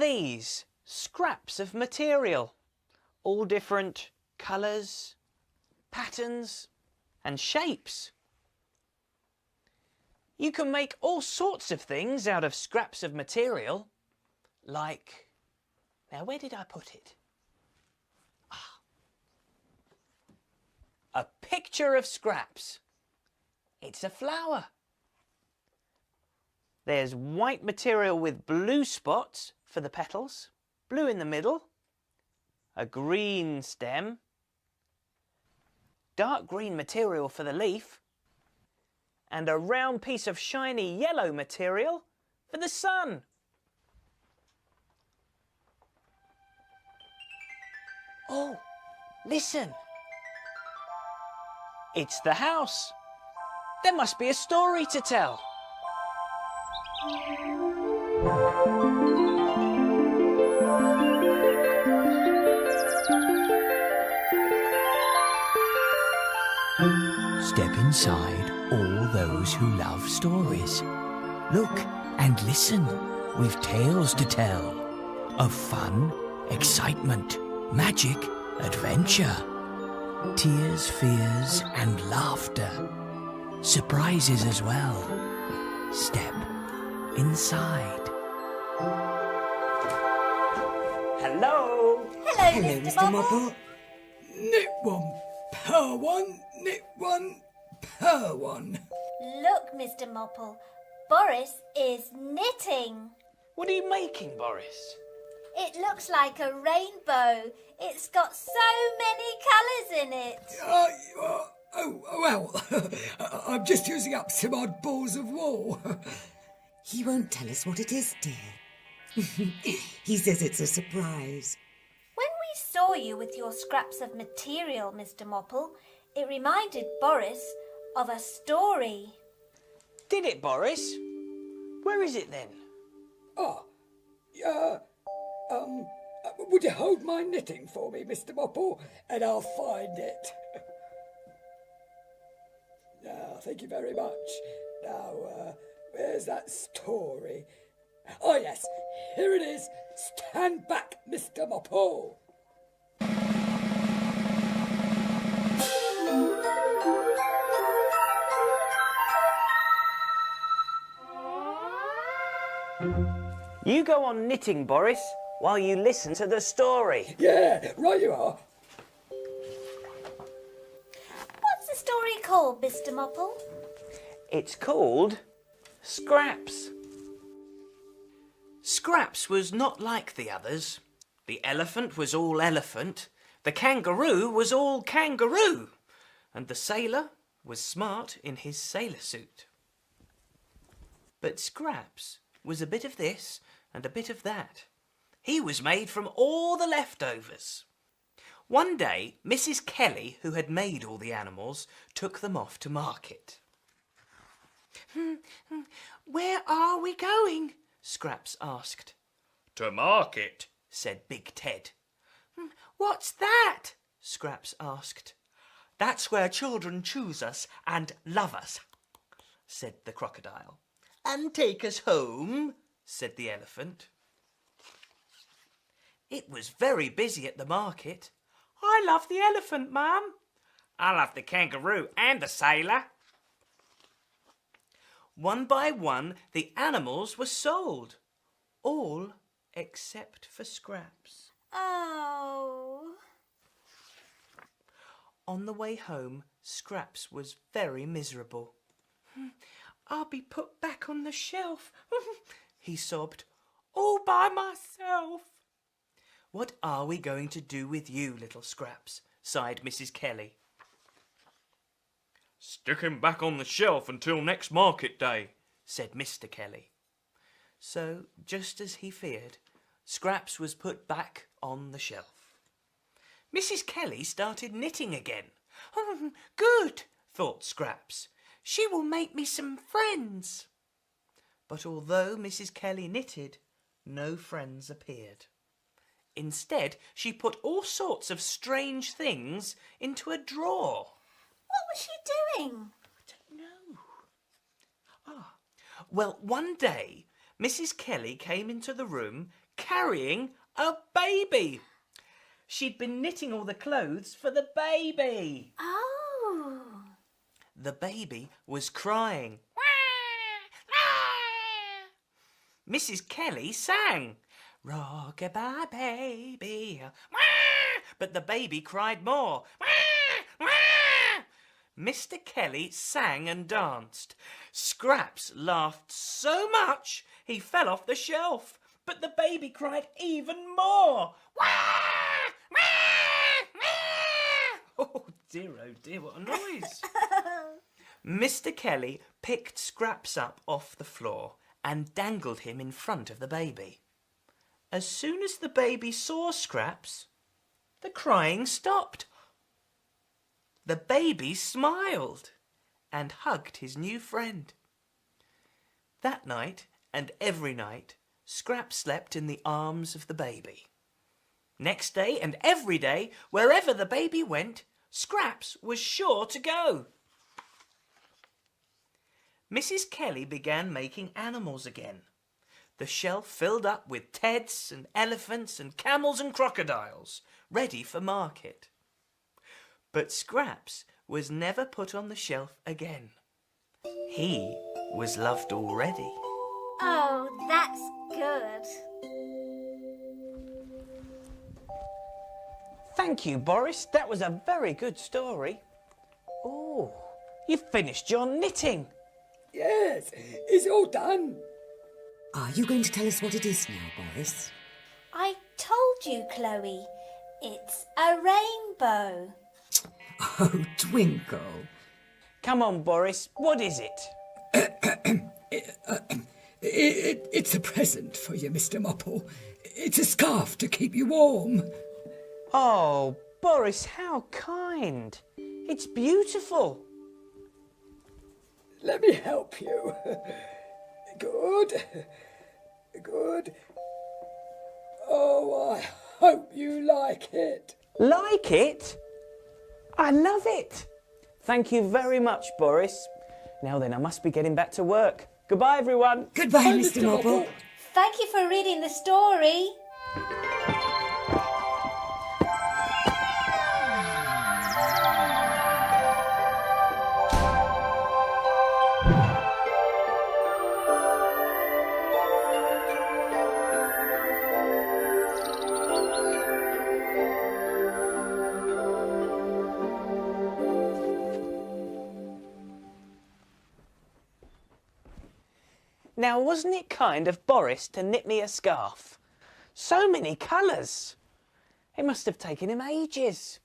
these scraps of material, all different colours, patterns and shapes. You can make all sorts of things out of scraps of material, like, now where did I put it? A picture of scraps. It's a flower. There's white material with blue spots for the petals, blue in the middle, a green stem, dark green material for the leaf, and a round piece of shiny yellow material for the sun. Oh, listen. It's the house. There must be a story to tell. Step inside all those who love stories. Look and listen. We've tales to tell of fun, excitement, magic, adventure, tears, fears and laughter. Surprises as well. Step inside. Hello. Hello, Mr Mopple. Knit one, purr one, knit one, purr one. Look, Mr Mopple, Boris is knitting. What are you making, Boris? It looks like a rainbow. It's got so many colours in it. Well, I'm just using up some odd balls of wool. He won't tell us what it is, dear. He says it's a surprise. When we saw you with your scraps of material, Mr Mopple, it reminded Boris of a story. Did it, Boris? Where is it then? Would you hold my knitting for me, Mr Mopple, and I'll find it. Now, thank you very much. Now, where's that story? Oh, yes, here it is. Stand back, Mr Mopple. You go on knitting, Boris, while you listen to the story. Yeah, right you are. What's the story called, Mr Mopple? It's called Scraps. Scraps was not like the others. The elephant was all elephant, the kangaroo was all kangaroo, and the sailor was smart in his sailor suit. But Scraps was a bit of this and a bit of that. He was made from all the leftovers. One day, Mrs. Kelly, who had made all the animals, took them off to market. Where are we going? Scraps asked. To market, said Big Ted. What's that? Scraps asked. That's where children choose us and love us, said the crocodile. And take us home, said the elephant. It was very busy at the market. I love the elephant, Mum. I love the kangaroo and the sailor. One by one, the animals were sold, all except for Scraps. Oh. On the way home, Scraps was very miserable. I'll be put back on the shelf, he sobbed, all by myself. What are we going to do with you, little Scraps? Sighed Mrs. Kelly. Stick him back on the shelf until next market day, said Mr. Kelly. So, just as he feared, Scraps was put back on the shelf. Mrs. Kelly started knitting again. Good, thought Scraps. She will make me some friends. But although Mrs. Kelly knitted, no friends appeared. Instead, she put all sorts of strange things into a drawer. What was she doing? I don't know. Well, one day, Mrs. Kelly came into the room carrying a baby. She'd been knitting all the clothes for the baby. Oh. The baby was crying. Mrs. Kelly sang, "Rock-a-bye baby." But the baby cried more. Mr. Kelly sang and danced. Scraps laughed so much he fell off the shelf. But the baby cried even more. Oh dear, what a noise. Mr. Kelly picked Scraps up off the floor and dangled him in front of the baby. As soon as the baby saw Scraps, the crying stopped. The baby smiled and hugged his new friend. That night and every night, Scraps slept in the arms of the baby. Next day and every day, wherever the baby went, Scraps was sure to go. Mrs. Kelly began making animals again. The shelf filled up with Teds and elephants and camels and crocodiles, ready for market. But Scraps was never put on the shelf again. He was loved already. Oh, that's good. Thank you, Boris. That was a very good story. Oh, you've finished your knitting. Yes, it's all done. Are you going to tell us what it is now, Boris? I told you, Chloe. It's a rainbow. Oh, Twinkle. Come on, Boris. What is it? It's a present for you, Mr Mopple. It's a scarf to keep you warm. Oh, Boris, how kind. It's beautiful. Let me help you. Good. Oh, I hope you like it. Like it? I love it. Thank you very much, Boris. Now then, I must be getting back to work. Goodbye, everyone. Goodbye, Bye, Mr. Mopple. Thank you for reading the story. Now, wasn't it kind of Boris to knit me a scarf? So many colours. It must have taken him ages.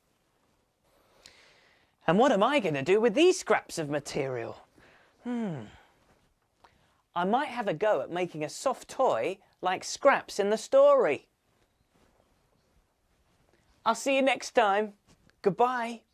And what am I going to do with these scraps of material? I might have a go at making a soft toy like Scraps in the story. I'll see you next time. Goodbye.